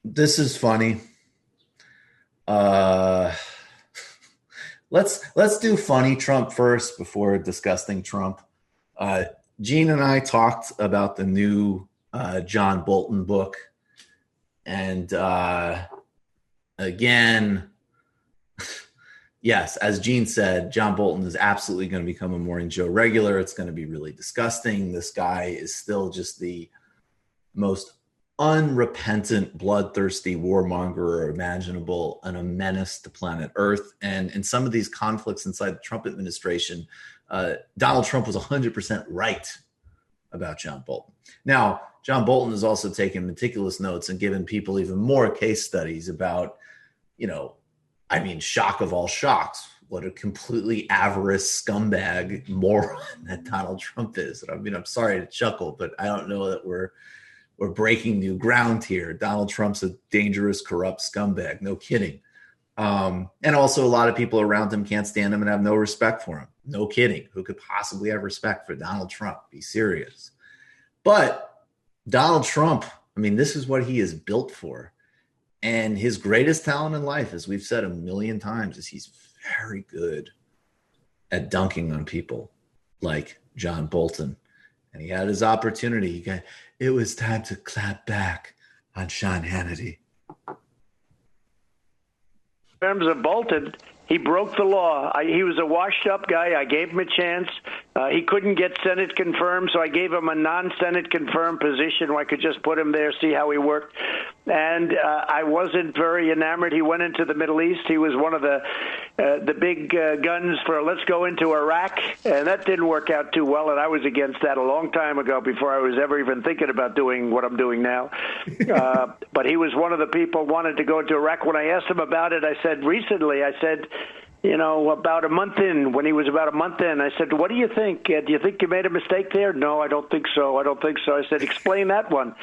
This is funny. Uh, let's do funny Trump first before discussing Trump. Uh, Gene and I talked about the new John Bolton book, and again, yes, as Gene said, John Bolton is absolutely going to become a Morning Joe regular. It's going to be really disgusting. This guy is still just the most unrepentant, bloodthirsty warmonger imaginable and a menace to planet Earth. And in some of these conflicts inside the Trump administration, Donald Trump was 100% right about John Bolton. Now, John Bolton has also taken meticulous notes and given people even more case studies about, shock of all shocks, what a completely avarice scumbag moron that Donald Trump is. I mean, I'm sorry to chuckle, but I don't know that we're breaking new ground here. Donald Trump's a dangerous, corrupt scumbag. No kidding. And also a lot of people around him can't stand him and have no respect for him. No kidding. Who could possibly have respect for Donald Trump? Be serious. But Donald Trump, this is what he is built for. And his greatest talent in life, as we've said a million times, is he's very good at dunking on people like John Bolton. And he had his opportunity. It was time to clap back on Sean Hannity. In terms of Bolton, he broke the law. He was a washed-up guy. I gave him a chance. He couldn't get Senate confirmed, so I gave him a non-Senate confirmed position where I could just put him there, see how he worked. And I wasn't very enamored. He went into the Middle East. He was one of the big guns for let's go into Iraq, and that didn't work out too well, and I was against that a long time ago before I was ever even thinking about doing what I'm doing now. But he was one of the people who wanted to go into Iraq. When I asked him about it, I said, about a month in, when he was about a month in, I said, what do you think? Do you think you made a mistake there? No, I don't think so. I said, explain that one.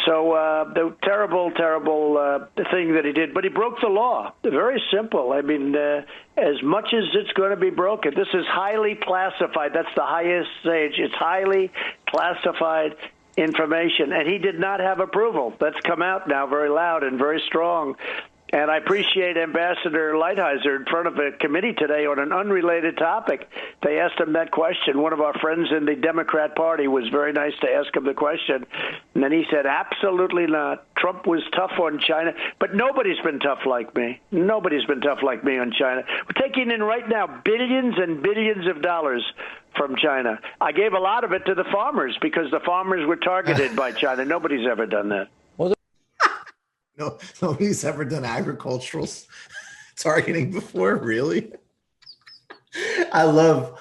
So the terrible thing that he did. But he broke the law. Very simple. As much as it's going to be broken, this is highly classified. That's the highest stage. It's highly classified information. And he did not have approval. That's come out now very loud and very strong. And I appreciate Ambassador Lighthizer in front of a committee today on an unrelated topic. They asked him that question. One of our friends in the Democrat Party was very nice to ask him the question. And then he said, absolutely not. Trump was tough on China, but nobody's been tough like me. Nobody's been tough like me on China. We're taking in right now billions and billions of dollars from China. I gave a lot of it to the farmers because the farmers were targeted by China. Nobody's ever done that. No, nobody's ever done agricultural targeting before, really? I love,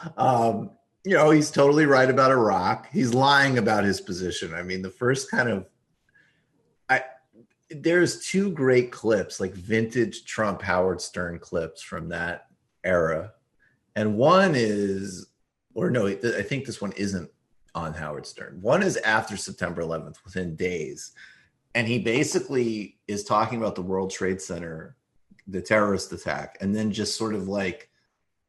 he's totally right about Iraq. He's lying about his position. The first there's two great clips, like vintage Trump Howard Stern clips from that era. And one is, I think this one isn't on Howard Stern. One is after September 11th, within days. And he basically is talking about the World Trade Center, the terrorist attack, and then just sort of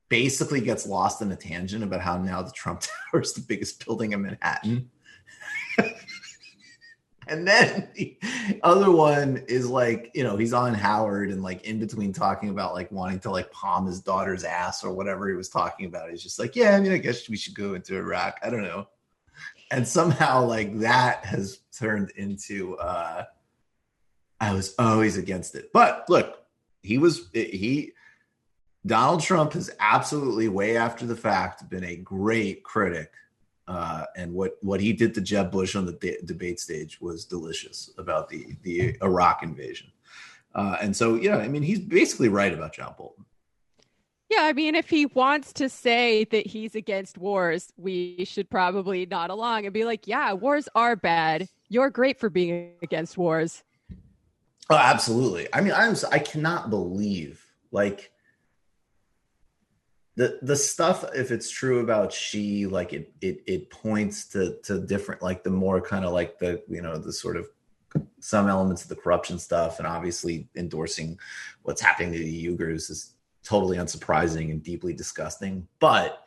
basically gets lost in a tangent about how now the Trump Tower is the biggest building in Manhattan. And then the other one is he's on Howard and in between talking about wanting to palm his daughter's ass or whatever he was talking about. He's just I guess we should go into Iraq. I don't know. And somehow that has turned into, I was always against it. But look, Donald Trump has absolutely way after the fact been a great critic. And what he did to Jeb Bush on the debate stage was delicious about the Iraq invasion. And so, he's basically right about John Bolton. Yeah, if he wants to say that he's against wars, we should probably nod along and be like, yeah, wars are bad. You're great for being against wars. Oh, absolutely. I cannot believe the stuff, if it's true about Xi, it points to different, the more kind of the sort of some elements of the corruption stuff, and obviously endorsing what's happening to the Uyghurs is totally unsurprising and deeply disgusting. But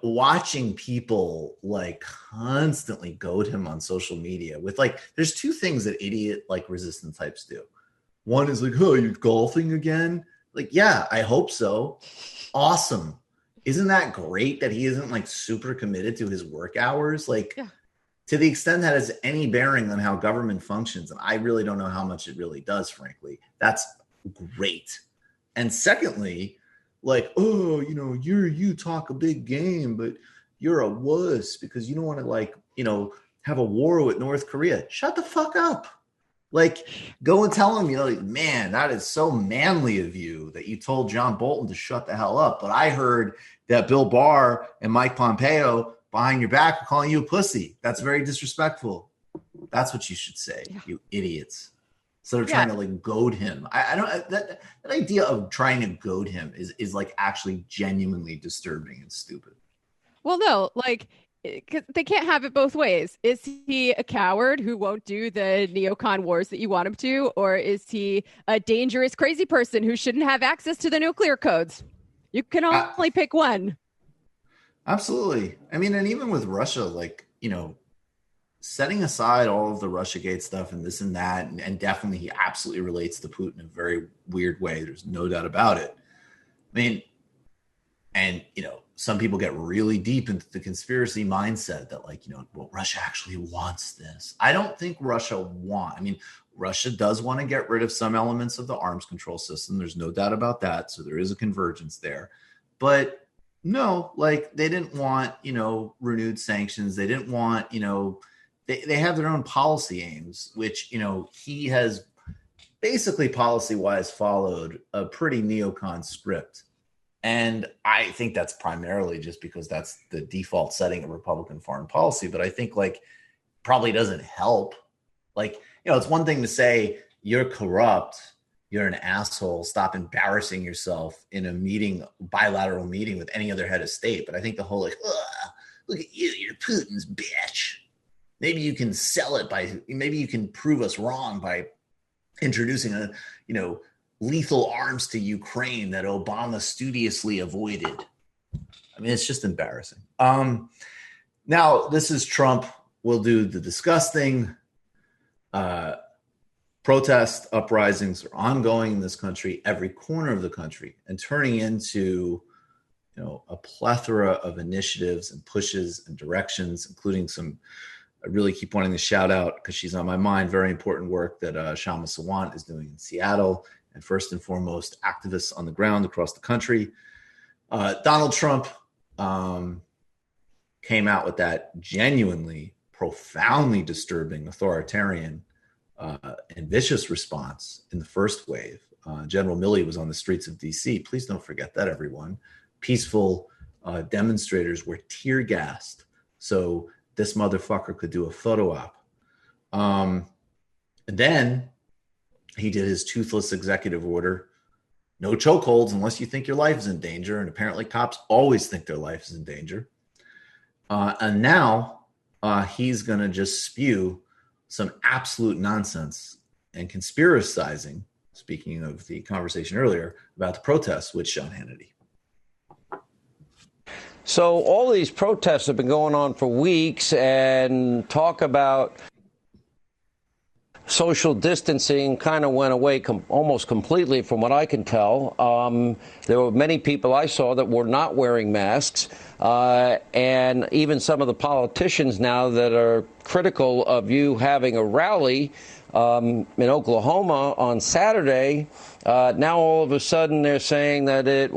watching people like constantly goad him on social media with like, there's two things that idiot like resistant types do. One is like, oh, you're golfing again? Like, yeah, I hope so. Awesome. Isn't that great that he isn't like super committed to his work hours? Like, yeah. To the extent that has any bearing on how government functions, and I really don't know how much it really does, frankly, that's great. And secondly, like, oh, you talk a big game, but you're a wuss because you don't want to like, have a war with North Korea. Shut the fuck up. Like, go and tell him, like, man, that is so manly of you that you told John Bolton to shut the hell up. But I heard that Bill Barr and Mike Pompeo behind your back are calling you a pussy. That's very disrespectful. That's what you should say, you idiots. So they're trying to like goad him. I don't that idea of trying to goad him is like actually genuinely disturbing and stupid. Well, no, like they can't have it both ways. Is he a coward who won't do the neocon wars that you want him to, or is he a dangerous, crazy person who shouldn't have access to the nuclear codes? You can only pick one. Absolutely. I mean, and even with Russia, like, setting aside all of the Russiagate stuff and this and that, and definitely he absolutely relates to Putin in a very weird way. There's no doubt about it. I mean, and, some people get really deep into the conspiracy mindset that like, well, Russia actually wants this. I don't think Russia Russia does want to get rid of some elements of the arms control system. There's no doubt about that. So there is a convergence there. But no, like they didn't want, renewed sanctions. They didn't want, they have their own policy aims, which, he has basically policy-wise followed a pretty neocon script. And I think that's primarily just because that's the default setting of Republican foreign policy. But I think like probably doesn't help. Like, it's one thing to say you're corrupt, you're an asshole, stop embarrassing yourself in a bilateral meeting with any other head of state. But I think the whole like, look at you, you're Putin's bitch. Maybe you can sell it maybe you can prove us wrong by introducing lethal arms to Ukraine that Obama studiously avoided. I mean, it's just embarrassing. Now this is Trump. We'll do the disgusting. Protest uprisings are ongoing in this country, every corner of the country, and turning into, a plethora of initiatives and pushes and directions, including some. I really keep wanting to shout out because she's on my mind. Very important work that Shama Sawant is doing in Seattle, and first and foremost, activists on the ground across the country. Donald Trump came out with that genuinely, profoundly disturbing, authoritarian, and vicious response in the first wave. General Milley was on the streets of D.C. Please don't forget that, everyone. Peaceful demonstrators were tear gassed. So this motherfucker could do a photo op. And then he did his toothless executive order. No chokeholds unless you think your life is in danger. And apparently cops always think their life is in danger. And now he's going to just spew some absolute nonsense and conspiracizing, speaking of the conversation earlier, about the protests with Sean Hannity. So all these protests have been going on for weeks, and talk about social distancing kind of went away almost completely from what I can tell. There were many people I saw that were not wearing masks, and even some of the politicians now that are critical of you having a rally in Oklahoma on Saturday. Now all of a sudden they're saying that it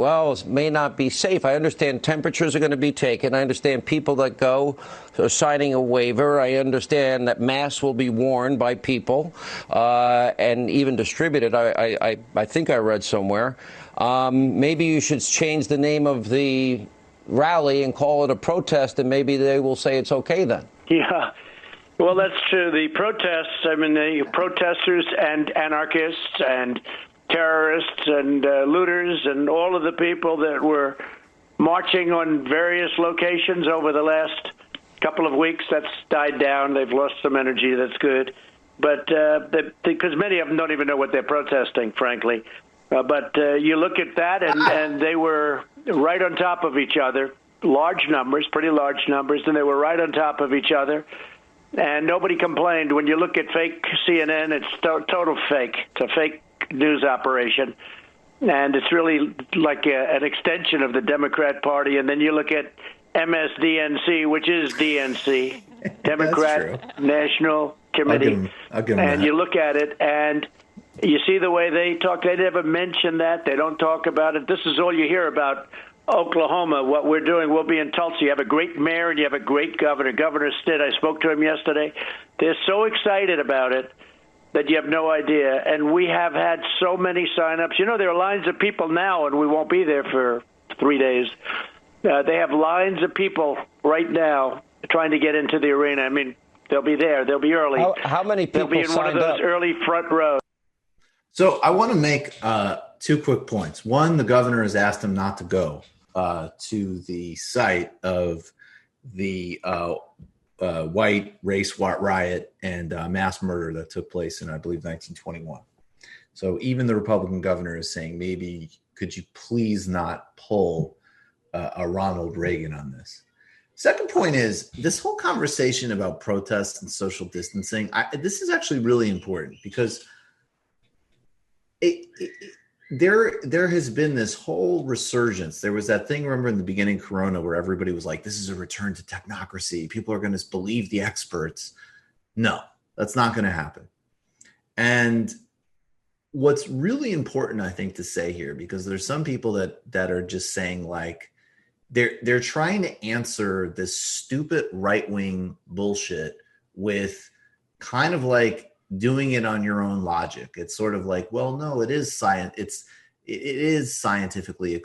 may not be safe. I understand temperatures are going to be taken. I understand people that go are signing a waiver. I understand that masks will be worn by people and even distributed. I think I read somewhere. Maybe you should change the name of the rally and call it a protest, and maybe they will say it's okay then. Yeah. Well, that's true. The protests, the protesters and anarchists and terrorists and looters and all of the people that were marching on various locations over the last couple of weeks, that's died down. They've lost some energy. That's good. But because many of them don't even know what they're protesting, frankly. But you look at that, and they were right on top of each other. large numbers, pretty large numbers, and they were right on top of each other. And nobody complained. When you look at fake CNN, it's total fake. It's a fake news operation. And it's really like an extension of the Democrat Party. And then you look at MSDNC, which is DNC, Democrat National Committee. I'll give 'em and that. you look at it, and you see the way they talk. They never mention that. They don't talk about it. This is all you hear about Oklahoma, what we're doing. We'll be in Tulsa. You have a great mayor and you have a great governor. Governor Stitt, I spoke to him yesterday. They're so excited about it that you have no idea. And we have had so many signups. You know, there are lines of people now, and we won't be there for 3 days. They have lines of people right now trying to get into the arena. I mean, they'll be there. They'll be early. How many people They'll be in one of those early front rows. So I want to make 2 quick points. One, the governor has asked him not to go to the site of the white race riot and mass murder that took place in, I believe, 1921. So even the Republican governor is saying, maybe could you please not pull a Ronald Reagan on this? Second point is this whole conversation about protests and social distancing. This is actually really important because there has been this whole resurgence. There was that thing, remember, in the beginning of Corona, where everybody was like, this is a return to technocracy. People are going to believe the experts. No, that's not going to happen. And what's really important, I think, to say here, because there's some people that are just saying, like, they're trying to answer this stupid right-wing bullshit with kind of like doing it on your own logic. It's sort of like, well, no, it is science. It is scientifically,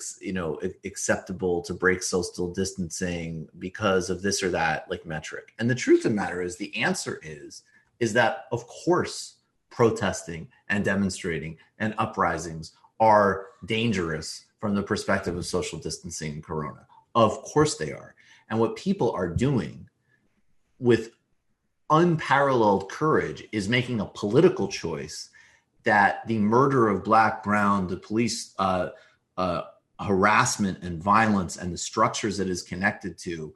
acceptable to break social distancing because of this or that, like, metric. And the truth of the matter is, the answer is that, of course, protesting and demonstrating and uprisings are dangerous from the perspective of social distancing and Corona. Of course they are. And what people are doing with unparalleled courage is making a political choice that the murder of Black, Brown, the police harassment and violence and the structures that is connected to,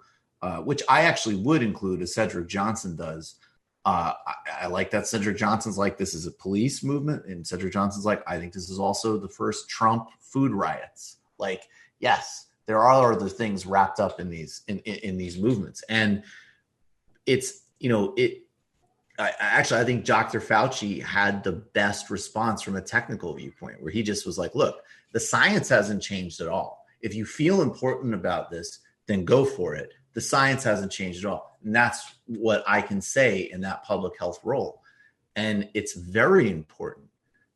which I actually would include, as Cedric Johnson does. I like that Cedric Johnson's like, this is a police movement. And Cedric Johnson's like, I think this is also the first Trump food riots. Like, yes, there are other things wrapped up in these movements. And it's, I think Dr. Fauci had the best response from a technical viewpoint, where he just was like, look, the science hasn't changed at all. If you feel important about this, then go for it. The science hasn't changed at all. And that's what I can say in that public health role. And it's very important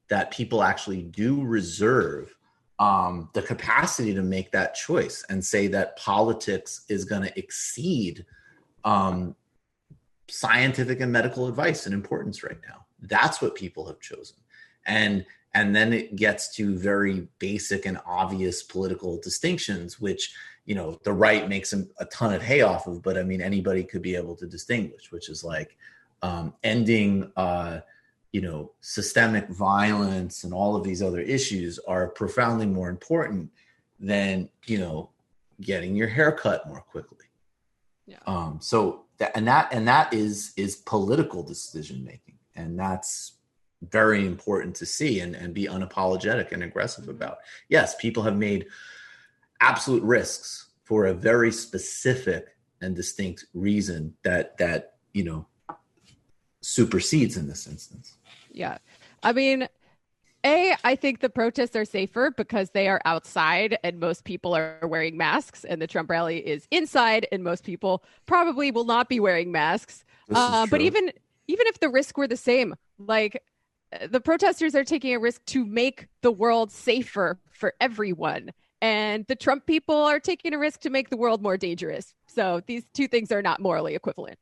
that people actually do reserve the capacity to make that choice and say that politics is going to exceed scientific and medical advice and importance right now. That's what people have chosen. And then it gets to very basic and obvious political distinctions, which, the right makes a ton of hay off of, but I mean, anybody could be able to distinguish, which is like ending, systemic violence and all of these other issues are profoundly more important than, getting your hair cut more quickly. Yeah. That is political decision making, and that's very important to see and be unapologetic and aggressive about. Yes, people have made absolute risks for a very specific and distinct reason that supersedes in this instance. Yeah, I mean, I think the protests are safer because they are outside and most people are wearing masks, and the Trump rally is inside and most people probably will not be wearing masks. But even if the risk were the same, like, the protesters are taking a risk to make the world safer for everyone. And the Trump people are taking a risk to make the world more dangerous. So these two things are not morally equivalent.